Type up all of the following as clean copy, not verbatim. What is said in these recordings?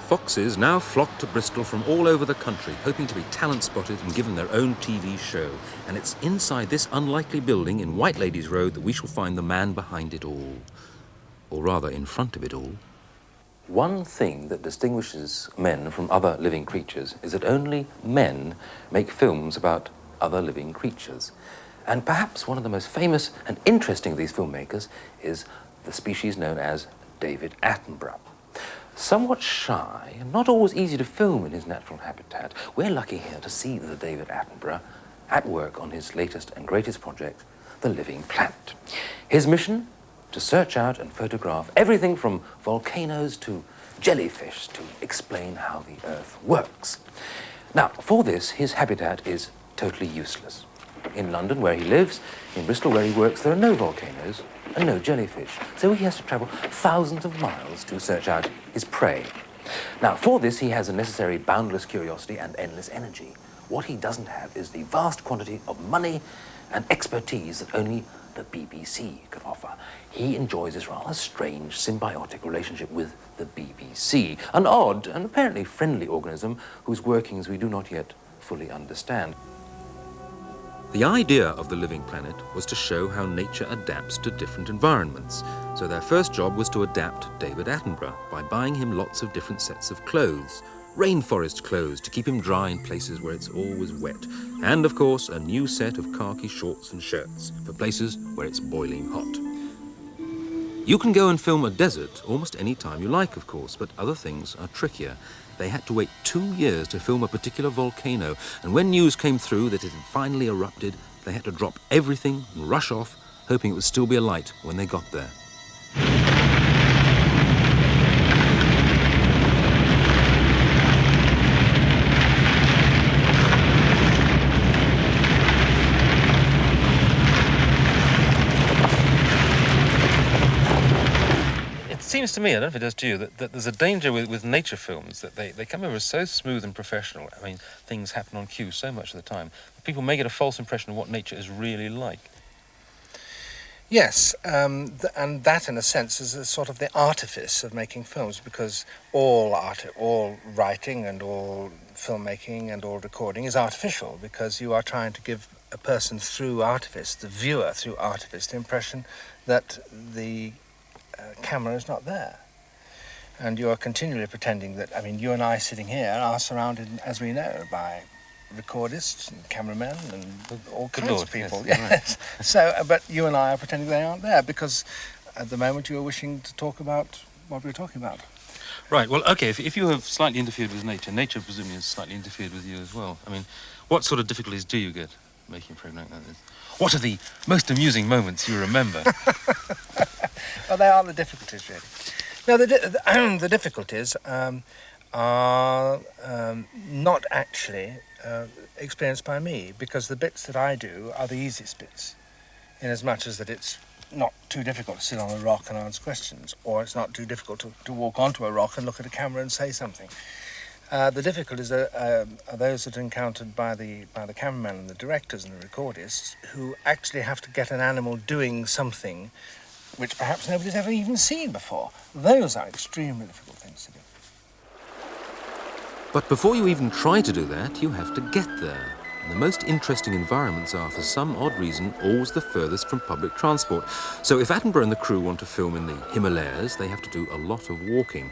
Foxes now flock to Bristol from all over the country, hoping to be talent-spotted and given their own TV show. And it's inside this unlikely building in White Ladies Road that we shall find the man behind it all. Or rather, in front of it all. One thing that distinguishes men from other living creatures is that only men make films about other living creatures. And perhaps one of the most famous and interesting of these filmmakers is the species known as David Attenborough. Somewhat shy and not always easy to film in his natural habitat, we're lucky here to see the David Attenborough at work on his latest and greatest project, The Living Planet. His mission? To search out and photograph everything from volcanoes to jellyfish to explain how the Earth works. Now, for this, his habitat is totally useless. In London, where he lives, in Bristol, where he works, there are no volcanoes and no jellyfish, so he has to travel thousands of miles to search out his prey. Now, for this, he has the necessary boundless curiosity and endless energy. What he doesn't have is the vast quantity of money and expertise that only the BBC could offer. He enjoys this rather strange symbiotic relationship with the BBC, an odd and apparently friendly organism whose workings we do not yet fully understand. The idea of The Living Planet was to show how nature adapts to different environments. So their first job was to adapt David Attenborough by buying him lots of different sets of clothes. Rainforest clothes to keep him dry in places where it's always wet. And, of course, a new set of khaki shorts and shirts for places where it's boiling hot. You can go and film a desert almost any time you like, of course, but other things are trickier. They had to wait 2 years to film a particular volcano, and when news came through that it had finally erupted, they had to drop everything and rush off, hoping it would still be alight when they got there. It seems to me, I don't know if it does to you, that there's a danger with nature films, that they come over so smooth and professional. I mean, things happen on cue so much of the time. People may get a false impression of what nature is really like. Yes, and that, in a sense, is a sort of the artifice of making films, because all writing and all filmmaking and all recording is artificial, because you are trying to give a person through artifice, the viewer through artifice, the impression that the camera is not there. And you are continually pretending that, I mean, you and I sitting here are surrounded, as we know, by recordists and cameramen and all kinds of people. Yes. Right. So, but you and I are pretending they aren't there, because at the moment you are wishing to talk about what we're talking about. Right, well, okay, if you have slightly interfered with nature, nature presumably has slightly interfered with you as well. I mean, what sort of difficulties do you get making a program like this? What are the most amusing moments you remember? Well, they are the difficulties, really. No, the difficulties are not actually experienced by me, because the bits that I do are the easiest bits, in as much as that it's not too difficult to sit on a rock and answer questions, or it's not too difficult to walk onto a rock and look at a camera and say something. The difficulties are those that are encountered by the cameraman and the directors and the recordists, who actually have to get an animal doing something which perhaps nobody's ever even seen before. Those are extremely difficult things to do. But before you even try to do that, you have to get there. And the most interesting environments are, for some odd reason, always the furthest from public transport. So if Attenborough and the crew want to film in the Himalayas, they have to do a lot of walking.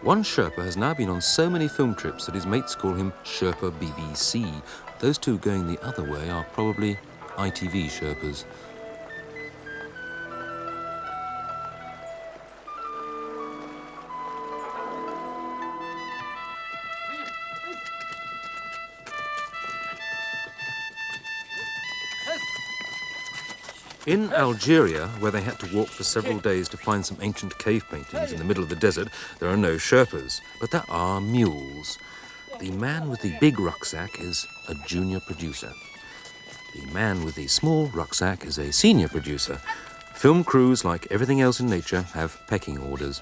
One Sherpa has now been on so many film trips that his mates call him Sherpa BBC. Those two going the other way are probably ITV Sherpas. In Algeria, where they had to walk for several days to find some ancient cave paintings in the middle of the desert, there are no Sherpas, but there are mules. The man with the big rucksack is a junior producer. The man with the small rucksack is a senior producer. Film crews, like everything else in nature, have pecking orders.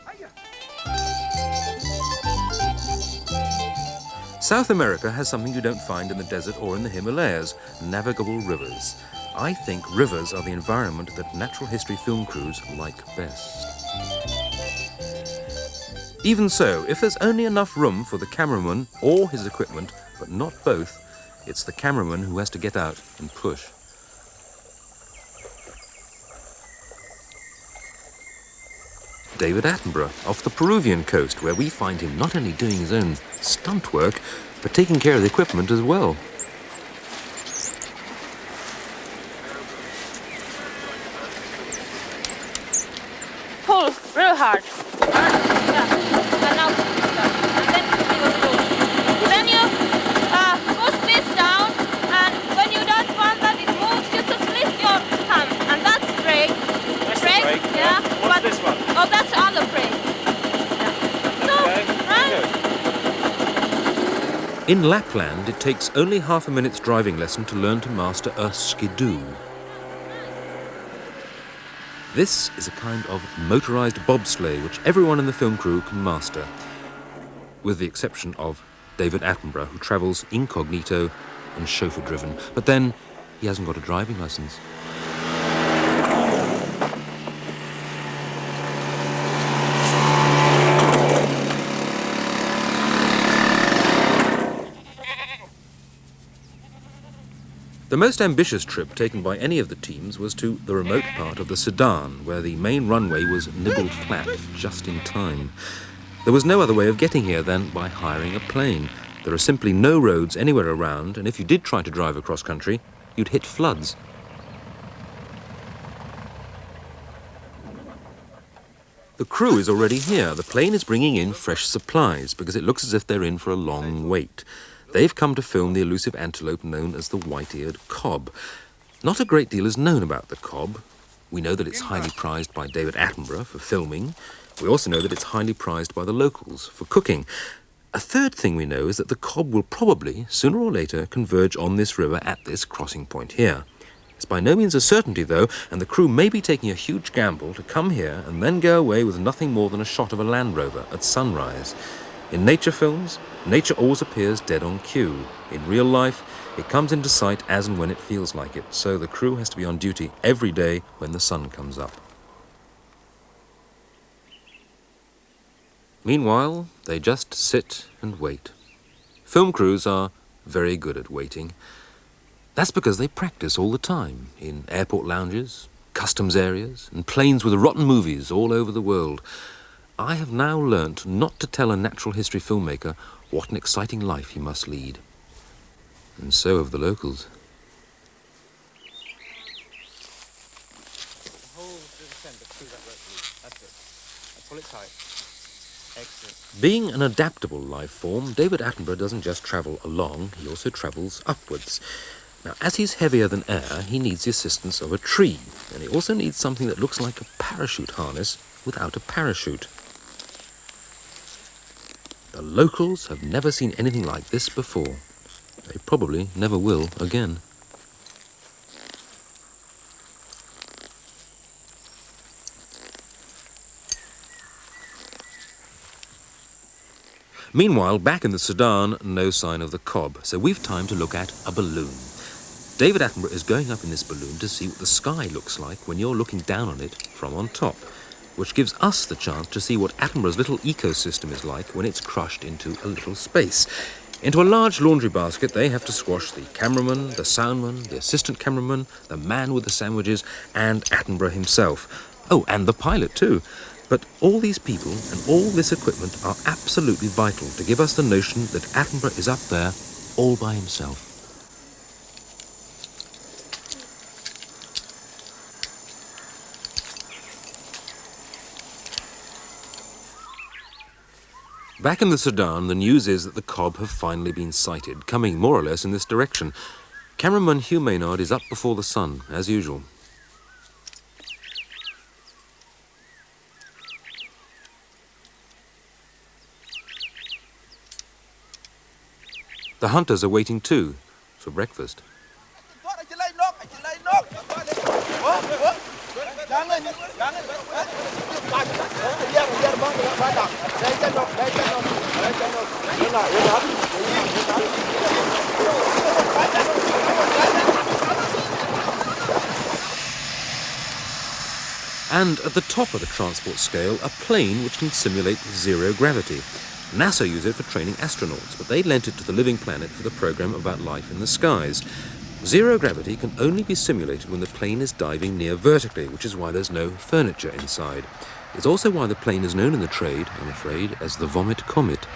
South America has something you don't find in the desert or in the Himalayas: navigable rivers. I think rivers are the environment that natural history film crews like best. Even so, if there's only enough room for the cameraman or his equipment, but not both, it's the cameraman who has to get out and push. David Attenborough, off the Peruvian coast, where we find him not only doing his own stunt work, but taking care of the equipment as well. Pull real hard. Yeah. And now, and then you go slow. Then you push this down, and when you don't want that it moves, you just lift your hand, and that's brake. That's brake, the brake, yeah. What's this one? Oh, that's the other brake. Yeah. So, right? In Lapland, it takes only half a minute's driving lesson to learn to master a skidoo. This is a kind of motorised bobsleigh which everyone in the film crew can master, with the exception of David Attenborough, who travels incognito and chauffeur-driven. But then, he hasn't got a driving licence. The most ambitious trip taken by any of the teams was to the remote part of the Sudan, where the main runway was nibbled flat just in time. There was no other way of getting here than by hiring a plane. There are simply no roads anywhere around, and if you did try to drive across country, you'd hit floods. The crew is already here. The plane is bringing in fresh supplies because it looks as if they're in for a long wait. They've come to film the elusive antelope known as the white-eared cob. Not a great deal is known about the cob. We know that it's highly prized by David Attenborough for filming. We also know that it's highly prized by the locals for cooking. A third thing we know is that the cob will probably, sooner or later, converge on this river at this crossing point here. It's by no means a certainty, though, and the crew may be taking a huge gamble to come here and then go away with nothing more than a shot of a Land Rover at sunrise. In nature films, nature always appears dead on cue. In real life, it comes into sight as and when it feels like it, so the crew has to be on duty every day when the sun comes up. Meanwhile, they just sit and wait. Film crews are very good at waiting. That's because they practice all the time, in airport lounges, customs areas, and planes with rotten movies all over the world. I have now learnt not to tell a natural history filmmaker what an exciting life he must lead. And so have the locals. Pull it tight. Excellent. Being an adaptable life form, David Attenborough doesn't just travel along, he also travels upwards. Now, as he's heavier than air, he needs the assistance of a tree, and he also needs something that looks like a parachute harness without a parachute. The locals have never seen anything like this before. They probably never will again. Meanwhile, back in the Sudan, no sign of the cob, so we've time to look at a balloon. David Attenborough is going up in this balloon to see what the sky looks like when you're looking down on it from on top, which gives us the chance to see what Attenborough's little ecosystem is like when it's crushed into a little space. Into a large laundry basket, they have to squash the cameraman, the soundman, the assistant cameraman, the man with the sandwiches, and Attenborough himself. Oh, and the pilot too. But all these people and all this equipment are absolutely vital to give us the notion that Attenborough is up there all by himself. Back in the Sudan, the news is that the cob have finally been sighted, coming more or less in this direction. Cameraman Hugh Maynard is up before the sun, as usual. The hunters are waiting too, for breakfast. And at the top of the transport scale, a plane which can simulate zero gravity. NASA use it for training astronauts, but they lent it to the Living Planet for the program about life in the skies. Zero gravity can only be simulated when the plane is diving near vertically, which is why there's no furniture inside. It's also why the plane is known in the trade, I'm afraid, as the Vomit Comet.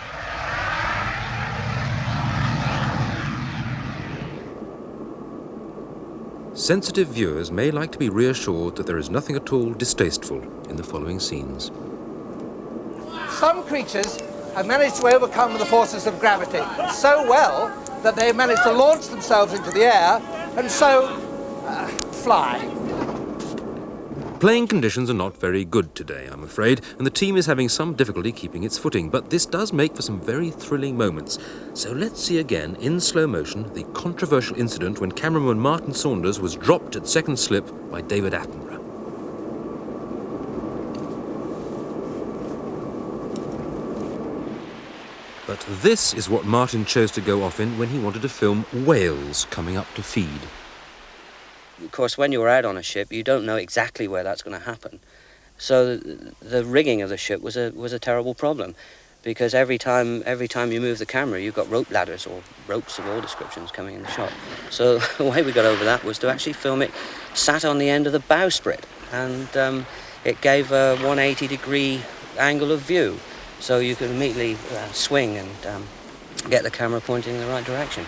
Sensitive viewers may like to be reassured that there is nothing at all distasteful in the following scenes. Some creatures have managed to overcome the forces of gravity so well that they managed to launch themselves into the air and so fly. Playing conditions are not very good today, I'm afraid, and the team is having some difficulty keeping its footing, but this does make for some very thrilling moments. So let's see again, in slow motion, the controversial incident when cameraman Martin Saunders was dropped at second slip by David Attenborough. But this is what Martin chose to go off in when he wanted to film whales coming up to feed. Of course, when you're out on a ship, you don't know exactly where that's going to happen. So the rigging of the ship was a terrible problem, because every time you move the camera, you've got rope ladders or ropes of all descriptions coming in the shot. So the way we got over that was to actually film it sat on the end of the bowsprit, and it gave a 180-degree angle of view, so you could immediately swing and get the camera pointing in the right direction.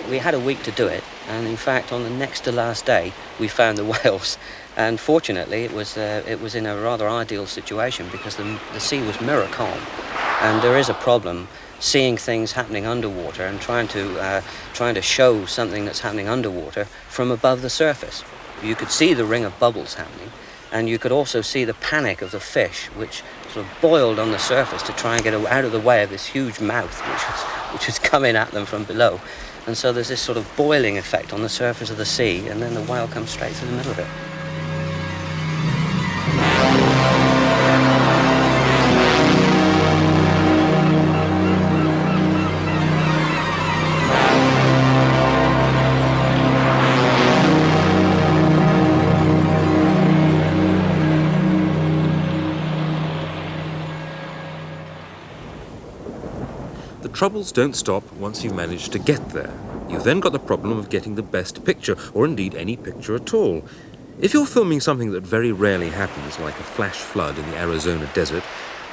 We had a week to do it, and in fact on the next to last day we found the whales, and fortunately it was in a rather ideal situation because the sea was mirror calm, and there is a problem seeing things happening underwater and trying to show something that's happening underwater from above the surface. You could see the ring of bubbles happening, and you could also see the panic of the fish, which sort of boiled on the surface to try and get out of the way of this huge mouth which was coming at them from below. And so there's this sort of boiling effect on the surface of the sea, and then the whale comes straight through the middle of it. The troubles don't stop once you've managed to get there. You've then got the problem of getting the best picture, or indeed any picture at all. If you're filming something that very rarely happens, like a flash flood in the Arizona desert,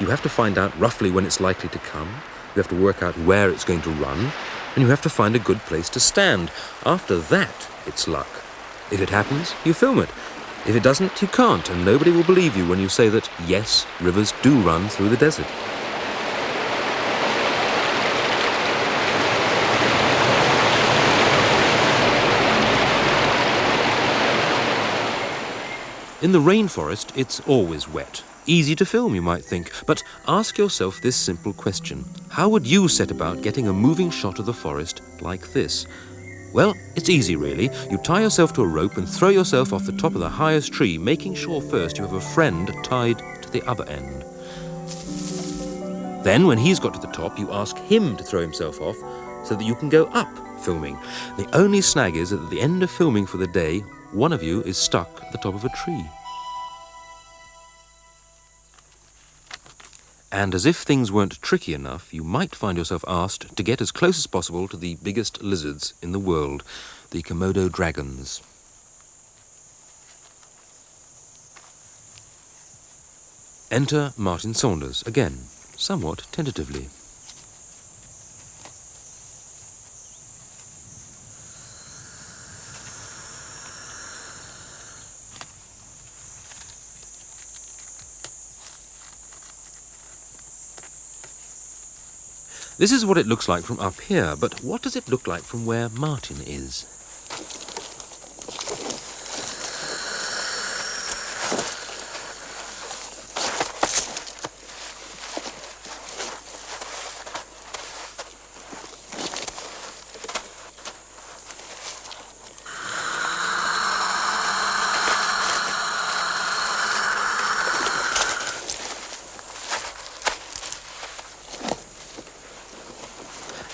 you have to find out roughly when it's likely to come, you have to work out where it's going to run, and you have to find a good place to stand. After that, it's luck. If it happens, you film it. If it doesn't, you can't, and nobody will believe you when you say that, yes, rivers do run through the desert. In the rainforest, it's always wet. Easy to film, you might think, but ask yourself this simple question. How would you set about getting a moving shot of the forest like this? Well, it's easy really. You tie yourself to a rope and throw yourself off the top of the highest tree, making sure first you have a friend tied to the other end. Then, when he's got to the top, you ask him to throw himself off so that you can go up filming. The only snag is that at the end of filming for the day, one of you is stuck at the top of a tree. And as if things weren't tricky enough, you might find yourself asked to get as close as possible to the biggest lizards in the world, the Komodo dragons. Enter Martin Saunders, again, somewhat tentatively. This is what it looks like from up here, but what does it look like from where Martin is?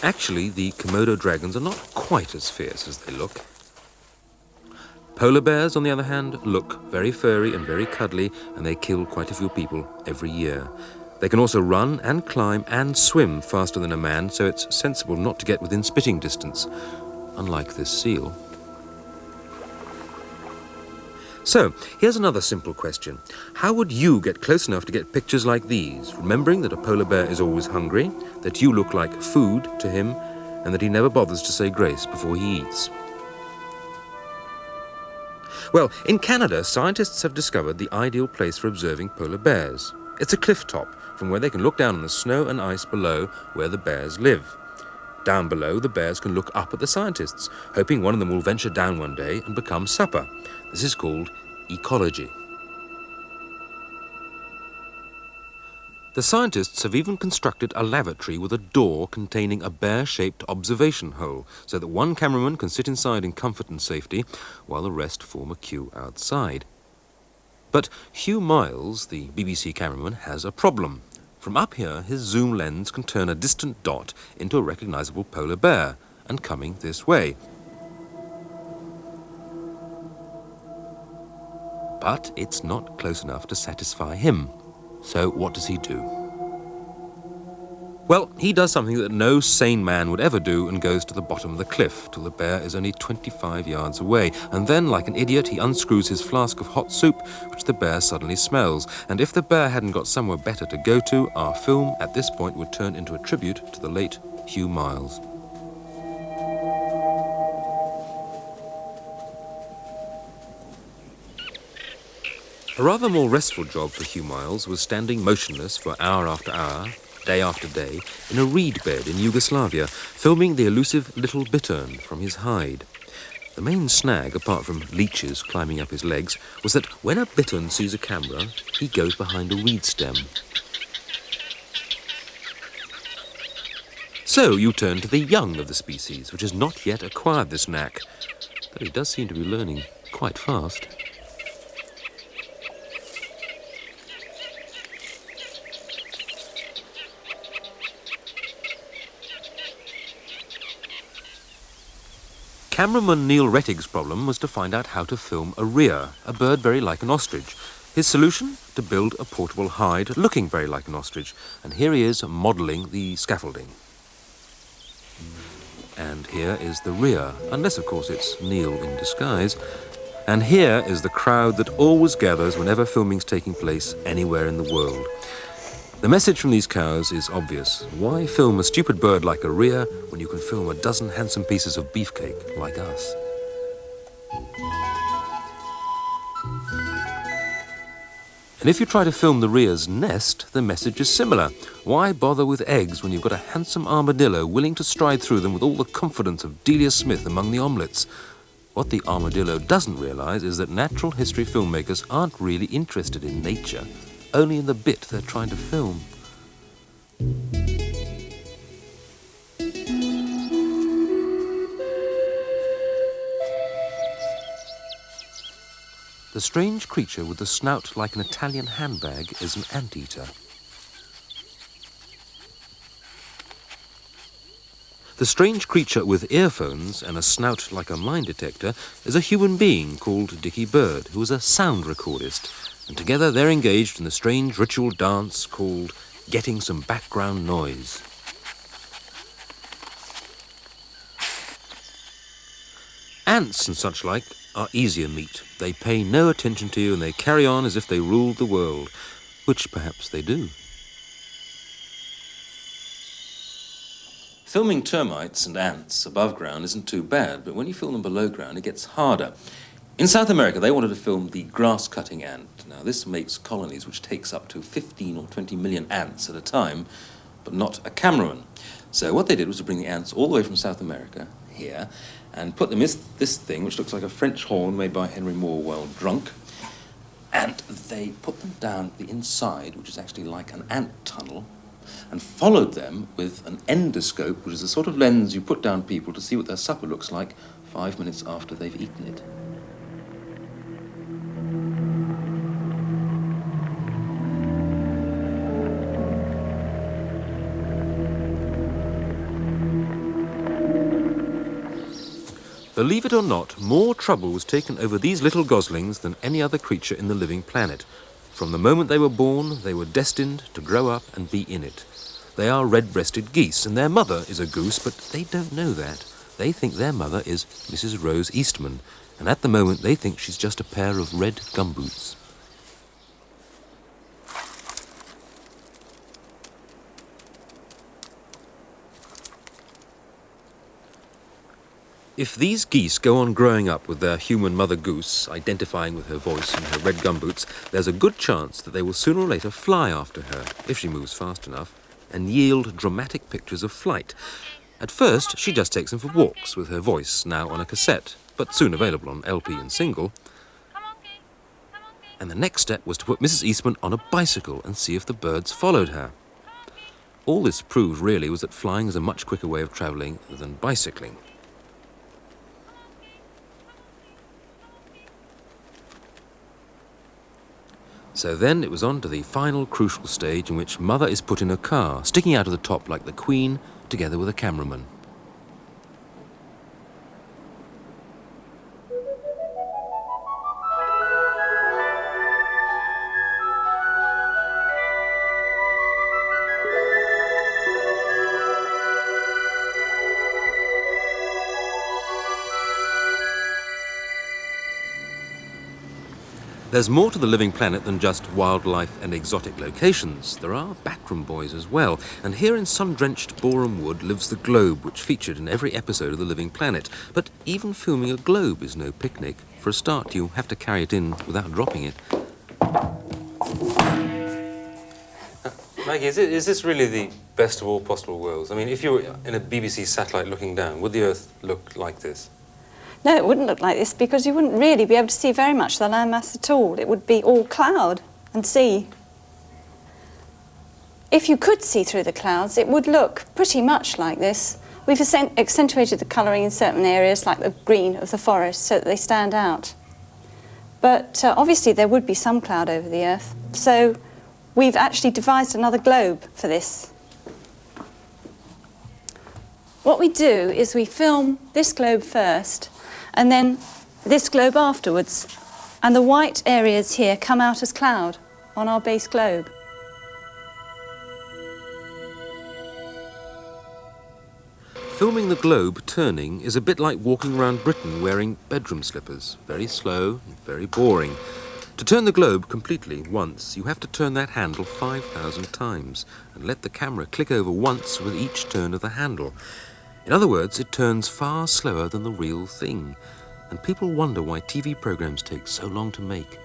Actually, the Komodo dragons are not quite as fierce as they look. Polar bears, on the other hand, look very furry and very cuddly, and they kill quite a few people every year. They can also run and climb and swim faster than a man, so it's sensible not to get within spitting distance, unlike this seal. So, here's another simple question. How would you get close enough to get pictures like these, remembering that a polar bear is always hungry, that you look like food to him, and that he never bothers to say grace before he eats? Well, in Canada, scientists have discovered the ideal place for observing polar bears. It's a cliff top, from where they can look down on the snow and ice below where the bears live. Down below, the bears can look up at the scientists, hoping one of them will venture down one day and become supper. This is called ecology. The scientists have even constructed a lavatory with a door containing a bear-shaped observation hole, so that one cameraman can sit inside in comfort and safety, while the rest form a queue outside. But Hugh Miles, the BBC cameraman, has a problem. From up here, his zoom lens can turn a distant dot into a recognisable polar bear, and coming this way. But it's not close enough to satisfy him. So what does he do? Well, he does something that no sane man would ever do and goes to the bottom of the cliff till the bear is only 25 yards away. And then, like an idiot, he unscrews his flask of hot soup, which the bear suddenly smells. And if the bear hadn't got somewhere better to go to, our film at this point would turn into a tribute to the late Hugh Miles. A rather more restful job for Hugh Miles was standing motionless for hour after hour, day after day, in a reed bed in Yugoslavia, filming the elusive little bittern from his hide. The main snag, apart from leeches climbing up his legs, was that when a bittern sees a camera, he goes behind a reed stem. So you turn to the young of the species, which has not yet acquired this knack, though he does seem to be learning quite fast. Cameraman Neil Rettig's problem was to find out how to film a rhea, a bird very like an ostrich. His solution? To build a portable hide looking very like an ostrich. And here he is modelling the scaffolding. And here is the rhea, unless of course it's Neil in disguise. And here is the crowd that always gathers whenever filming's taking place anywhere in the world. The message from these cows is obvious. Why film a stupid bird like a rhea when you can film a dozen handsome pieces of beefcake like us? And if you try to film the rhea's nest, the message is similar. Why bother with eggs when you've got a handsome armadillo willing to stride through them with all the confidence of Delia Smith among the omelettes? What the armadillo doesn't realise is that natural history filmmakers aren't really interested in nature, only in the bit they're trying to film. The strange creature with the snout like an Italian handbag is an anteater. The strange creature with earphones and a snout like a mine detector is a human being called Dickie Bird, who is a sound recordist, and together they're engaged in the strange ritual dance called getting some background noise. Ants and such like are easier meat. They pay no attention to you and they carry on as if they ruled the world, which perhaps they do. Filming termites and ants above ground isn't too bad, but when you film them below ground, it gets harder. In South America, they wanted to film the grass-cutting ant. Now, this makes colonies which takes up to 15 or 20 million ants at a time, but not a cameraman. So what they did was to bring the ants all the way from South America here and put them in this thing, which looks like a French horn made by Henry Moore while drunk, and they put them down the inside, which is actually like an ant tunnel, and followed them with an endoscope, which is the sort of lens you put down people to see what their supper looks like 5 minutes after they've eaten it. The Believe it or not, more trouble was taken over these little goslings than any other creature in the living planet. From the moment they were born, they were destined to grow up and be in it. They are red-breasted geese, and their mother is a goose, but they don't know that. They think their mother is Mrs. Rose Eastman, and at the moment they think she's just a pair of red gumboots. If these geese go on growing up with their human mother goose, identifying with her voice and her red gumboots, there's a good chance that they will sooner or later fly after her, if she moves fast enough, and yield dramatic pictures of flight. At first, she just takes them for walks with her voice, now on a cassette, but soon available on LP and single. And the next step was to put Mrs. Eastman on a bicycle and see if the birds followed her. All this proved really was that flying is a much quicker way of travelling than bicycling. So then it was on to the final crucial stage in which Mother is put in a car, sticking out of the top like the Queen, together with a cameraman. There's more to the living planet than just wildlife and exotic locations. There are backroom boys as well, and here in sun-drenched Boreham Wood lives the globe, which featured in every episode of The Living Planet. But even filming a globe is no picnic. For a start, you have to carry it in without dropping it. Maggie, is this really the best of all possible worlds? I mean, if you were in a BBC satellite looking down, would the Earth look like this? No, it wouldn't look like this because you wouldn't really be able to see very much of the landmass at all. It would be all cloud and sea. If you could see through the clouds, it would look pretty much like this. We've accentuated the colouring in certain areas, like the green of the forest, so that they stand out. But obviously there would be some cloud over the Earth, so we've actually devised another globe for this. What we do is we film this globe first, and then this globe afterwards, and the white areas here come out as cloud on our base globe. Filming the globe turning is a bit like walking around Britain wearing bedroom slippers. Very slow and very boring. To turn the globe completely once, you have to turn that handle 5,000 times and let the camera click over once with each turn of the handle. In other words, it turns far slower than the real thing, and people wonder why TV programs take so long to make.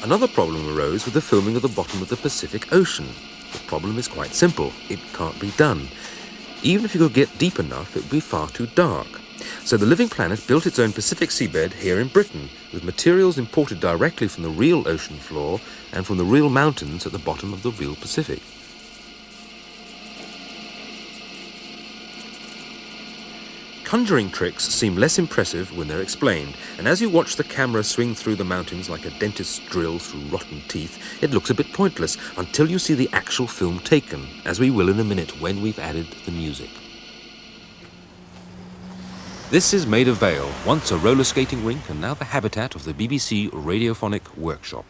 Another problem arose with the filming of the bottom of the Pacific Ocean. The problem is quite simple. It can't be done. Even if you could get deep enough, it would be far too dark. So the Living Planet built its own Pacific seabed here in Britain, with materials imported directly from the real ocean floor and from the real mountains at the bottom of the real Pacific. Conjuring tricks seem less impressive when they're explained, and as you watch the camera swing through the mountains like a dentist's drill through rotten teeth, it looks a bit pointless until you see the actual film taken, as we will in a minute when we've added the music. This is Maida Vale, once a roller skating rink and now the habitat of the BBC Radiophonic Workshop.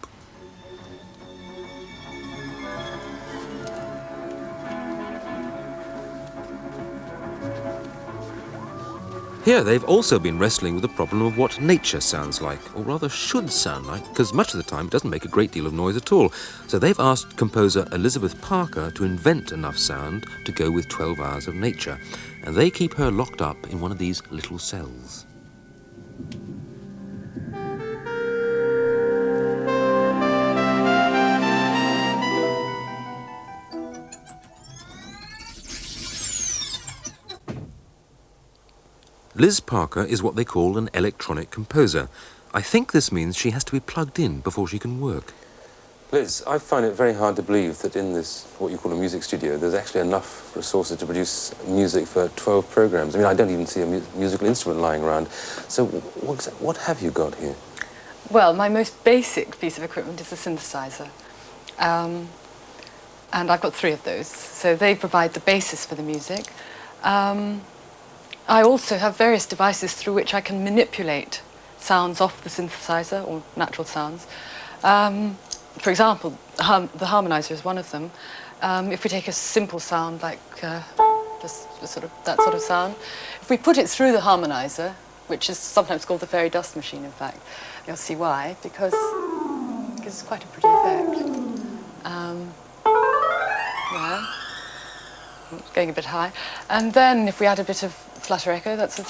Here they've also been wrestling with the problem of what nature sounds like, or rather should sound like, because much of the time it doesn't make a great deal of noise at all. So they've asked composer Elizabeth Parker to invent enough sound to go with 12 Hours of Nature, and they keep her locked up in one of these little cells. Liz Parker is what they call an electronic composer. I think this means she has to be plugged in before she can work. Liz, I find it very hard to believe that in this, what you call a music studio, there's actually enough resources to produce music for 12 programs. I mean, I don't even see a musical instrument lying around. So what have you got here? Well, my most basic piece of equipment is a synthesizer. And I've got 3 of those. So they provide the basis for the music. I also have various devices through which I can manipulate sounds off the synthesizer, or natural sounds. For example, the harmonizer is one of them. If we take a simple sound like just sort of that sort of sound, if we put it through the harmonizer, which is sometimes called the fairy dust machine, in fact, you'll see why, because it gives quite a pretty effect. Yeah, it's going a bit high. And then if we add a bit of flutter echo, that's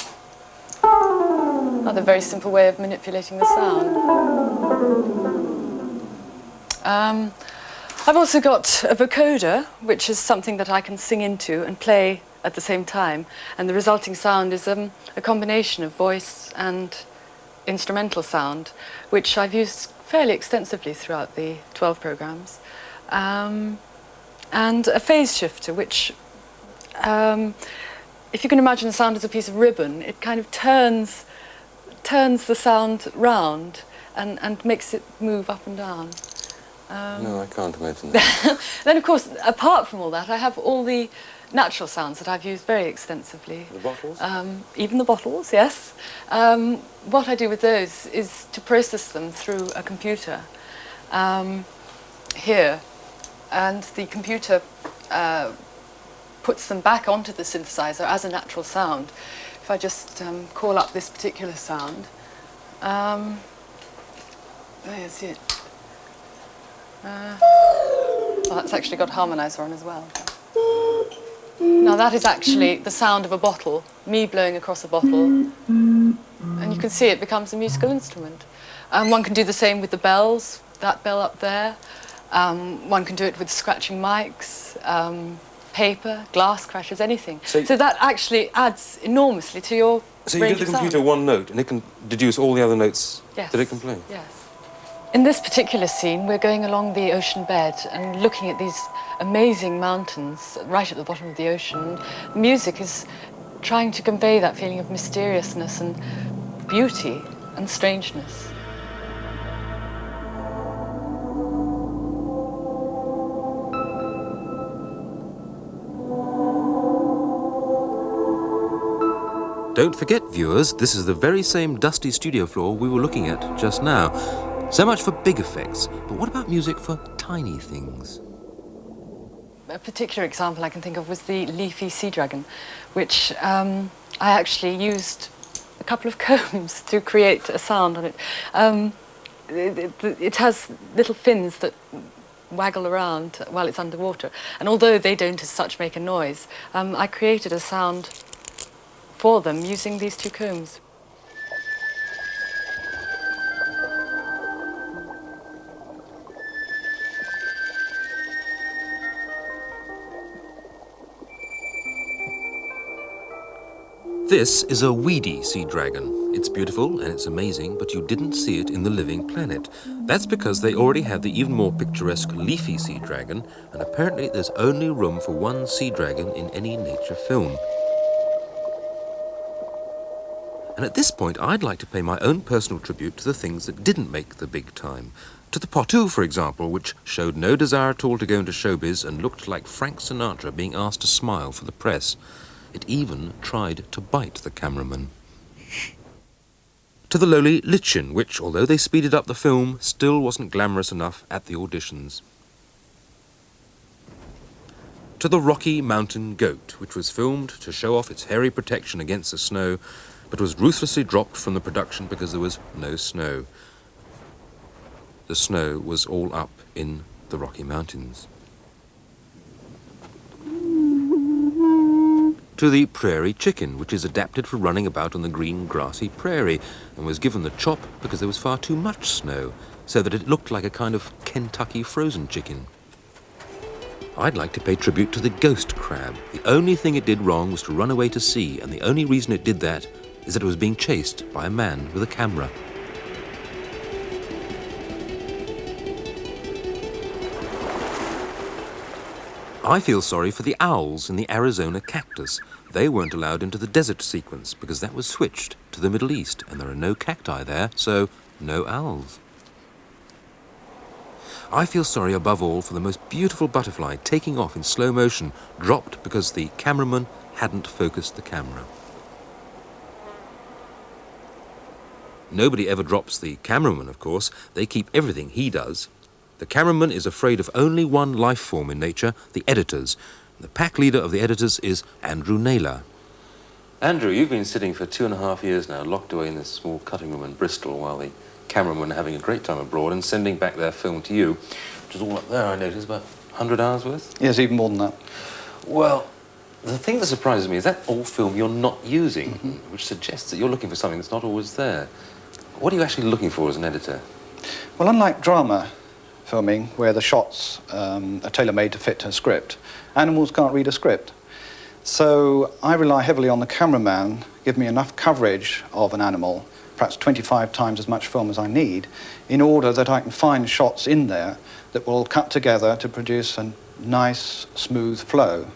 another very simple way of manipulating the sound. I've also got a vocoder, which is something that I can sing into and play at the same time, and the resulting sound is a combination of voice and instrumental sound, which I've used fairly extensively throughout the 12 programmes. And a phase shifter, which, if you can imagine a sound as a piece of ribbon, it kind of turns the sound round and makes it move up and down. No, I can't imagine that. Then, of course, apart from all that, I have all the natural sounds that I've used very extensively. The bottles? Even the bottles, yes. What I do with those is to process them through a computer here, and the computer puts them back onto the synthesizer as a natural sound. If I just call up this particular sound, there's it. Well, that's actually got harmonizer on as well. Now that is actually the sound of a bottle, me blowing across a bottle, and you can see it becomes a musical instrument. One can do the same with the bells, that bell up there. One can do it with scratching mics, paper, glass crashes, anything. So that actually adds enormously to your So you give the computer one note and it can deduce all the other notes that it can play? Yes. In this particular scene, we're going along the ocean bed and looking at these amazing mountains right at the bottom of the ocean. The music is trying to convey that feeling of mysteriousness and beauty and strangeness. Don't forget, viewers, this is the very same dusty studio floor we were looking at just now. So much for big effects, but what about music for tiny things? A particular example I can think of was the leafy sea dragon, which I actually used a couple of combs to create a sound on it. It has little fins that waggle around while it's underwater, and although they don't as such make a noise, I created a sound for them using these two combs. This is a weedy sea dragon. It's beautiful and it's amazing, but you didn't see it in The Living Planet. That's because they already had the even more picturesque leafy sea dragon, and apparently there's only room for one sea dragon in any nature film. And at this point, I'd like to pay my own personal tribute to the things that didn't make the big time. To the Poitou, for example, which showed no desire at all to go into showbiz and looked like Frank Sinatra being asked to smile for the press. It even tried to bite the cameraman. To the lowly lichen, which, although they speeded up the film, still wasn't glamorous enough at the auditions. To the rocky mountain goat, which was filmed to show off its hairy protection against the snow, but was ruthlessly dropped from the production because there was no snow. The snow was all up in the Rocky Mountains. To the prairie chicken, which is adapted for running about on the green grassy prairie, and was given the chop because there was far too much snow, so that it looked like a kind of Kentucky frozen chicken. I'd like to pay tribute to the ghost crab. The only thing it did wrong was to run away to sea, and the only reason it did that is that it was being chased by a man with a camera. I feel sorry for the owls in the Arizona cactus. They weren't allowed into the desert sequence because that was switched to the Middle East, and there are no cacti there, so no owls. I feel sorry above all for the most beautiful butterfly taking off in slow motion, dropped because the cameraman hadn't focused the camera. Nobody ever drops the cameraman, of course. They keep everything he does. The cameraman is afraid of only one life form in nature, the editors. The pack leader of the editors is Andrew Naylor. Andrew, you've been sitting for 2.5 years now, locked away in this small cutting room in Bristol, while the cameramen are having a great time abroad and sending back their film to you, which is all up there, I notice, about 100 hours worth? Yes, even more than that. Well, the thing that surprises me is that all film you're not using, which suggests that you're looking for something that's not always there. What are you actually looking for as an editor? Well, unlike drama filming, where the shots are tailor-made to fit a script, animals can't read a script. So I rely heavily on the cameraman, give me enough coverage of an animal, perhaps 25 times as much film as I need, in order that I can find shots in there that will cut together to produce a nice, smooth flow.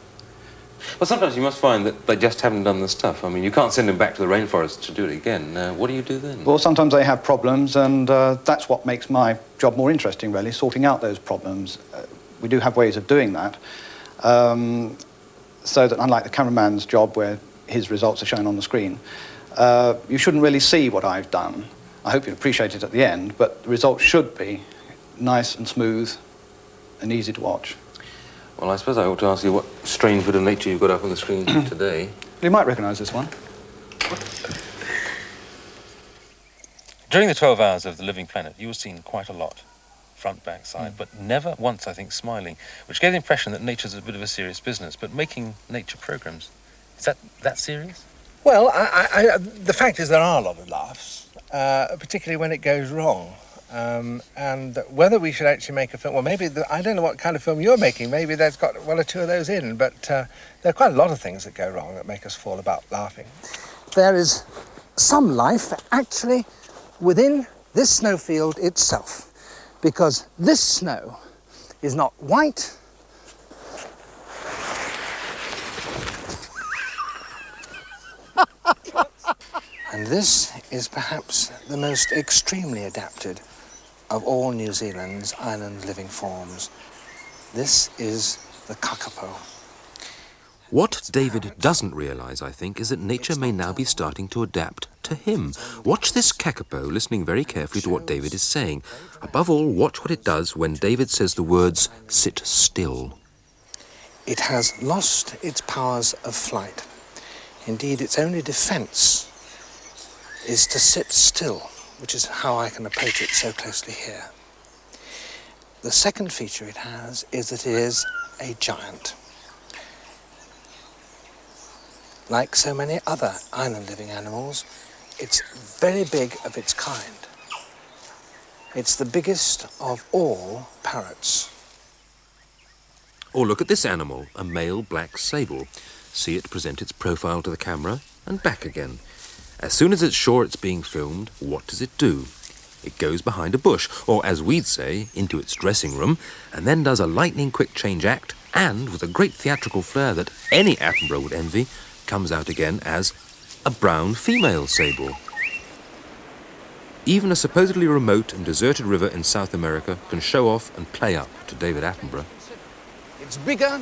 Well, sometimes you must find that they just haven't done the stuff. I mean, you can't send them back to the rainforest to do it again. What do you do then? Well, sometimes they have problems, and that's what makes my job more interesting, really, sorting out those problems. We do have ways of doing that, so that unlike the cameraman's job where his results are shown on the screen, you shouldn't really see what I've done. I hope you appreciate it at the end, but the results should be nice and smooth and easy to watch. Well, I suppose I ought to ask you what strange bit of nature you've got up on the screen today. You might recognise this one. During the 12 hours of The Living Planet, you were seen quite a lot, front, back, side, but never once, I think, smiling, which gave the impression that nature's a bit of a serious business. But making nature programmes, is that serious? Well, the fact is there are a lot of laughs, particularly when it goes wrong. And whether we should actually make a film, well, maybe, I don't know what kind of film you're making, maybe there's got one or two of those in, but there are quite a lot of things that go wrong that make us fall about laughing. There is some life actually within this snowfield itself, because this snow is not white, and this is perhaps the most extremely adapted of all New Zealand's island living forms. This is the kakapo. What David doesn't realise, I think, is that nature may now be starting to adapt to him. Watch this kakapo listening very carefully to what David is saying. Above all, watch what it does when David says the words, "sit still." It has lost its powers of flight. Indeed, its only defence is to sit still, which is how I can approach it so closely here. The second feature it has is that it is a giant. Like so many other island-living animals, it's very big of its kind. It's the biggest of all parrots. Or look at this animal, a male black sable. See it present its profile to the camera and back again. As soon as it's sure it's being filmed, what does it do? It goes behind a bush, or as we'd say, into its dressing room, and then does a lightning-quick change act, and, with a great theatrical flair that any Attenborough would envy, comes out again as a brown female sable. Even a supposedly remote and deserted river in South America can show off and play up to David Attenborough. It's bigger,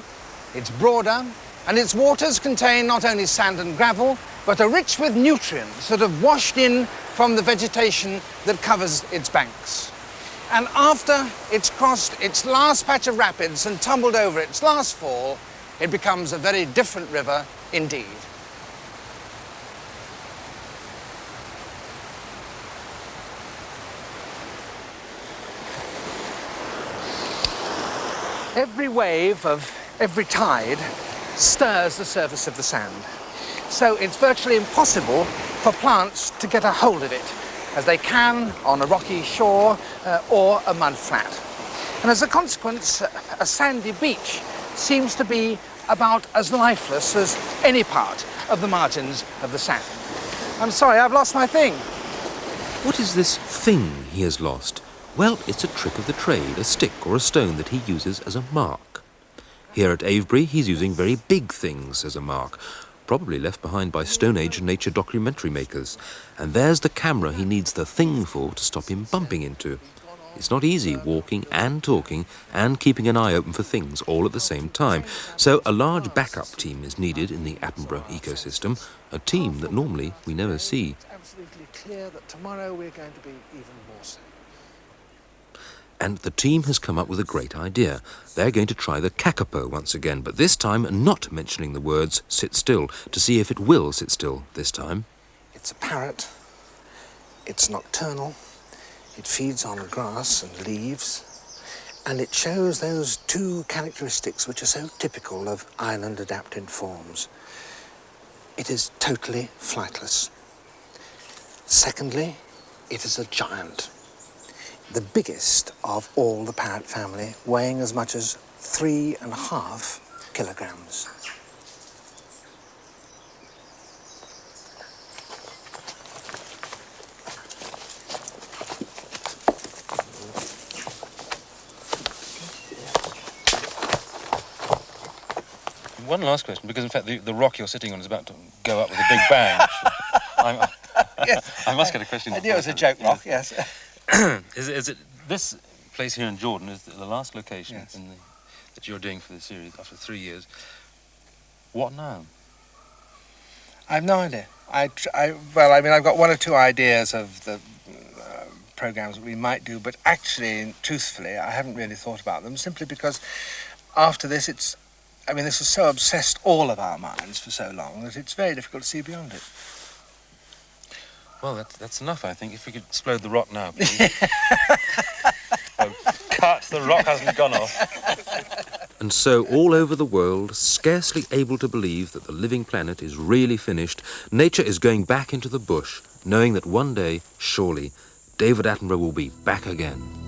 it's broader, and its waters contain not only sand and gravel, but are rich with nutrients that have washed in from the vegetation that covers its banks. And after it's crossed its last patch of rapids and tumbled over its last fall, it becomes a very different river indeed. Every wave of every tide stirs the surface of the sand. So it's virtually impossible for plants to get a hold of it, as they can on a rocky shore or a mud flat. And as a consequence, a sandy beach seems to be about as lifeless as any part of the margins of the sand. I'm sorry, I've lost my thing. What is this thing he has lost? Well, it's a trick of the trade, a stick or a stone that he uses as a mark. Here at Avebury, he's using very big things as a mark, probably left behind by Stone Age nature documentary makers. And there's the camera he needs the thing for to stop him bumping into. It's not easy walking and talking and keeping an eye open for things all at the same time. So a large backup team is needed in the Attenborough ecosystem, a team that normally we never see. It's absolutely clear that tomorrow we're going to be even more so. And the team has come up with a great idea. They're going to try the kakapo once again, but this time not mentioning the words sit still, to see if it will sit still this time. It's a parrot. It's nocturnal. It feeds on grass and leaves. And it shows those two characteristics which are so typical of island-adapted forms. It is totally flightless. Secondly, it is a giant. The biggest of all the parrot family, weighing as much as 3.5 kilograms. One last question, because in fact the rock you're sitting on is about to go up with a big bang. I must get a question. I knew it was a joke rock, yes. Is it this place here in Jordan is the last location Yes. that you're doing for the series after 3 years? What now? I've no idea. Well, I mean, I've got one or two ideas of the programs that we might do, but actually, truthfully, I haven't really thought about them, simply because after this, this has so obsessed all of our minds for so long that it's very difficult to see beyond it. Well, that's enough, I think. If we could explode the rock now, please. Oh, cut! The rock hasn't gone off. And so, all over the world, scarcely able to believe that the living planet is really finished, nature is going back into the bush, knowing that one day, surely, David Attenborough will be back again.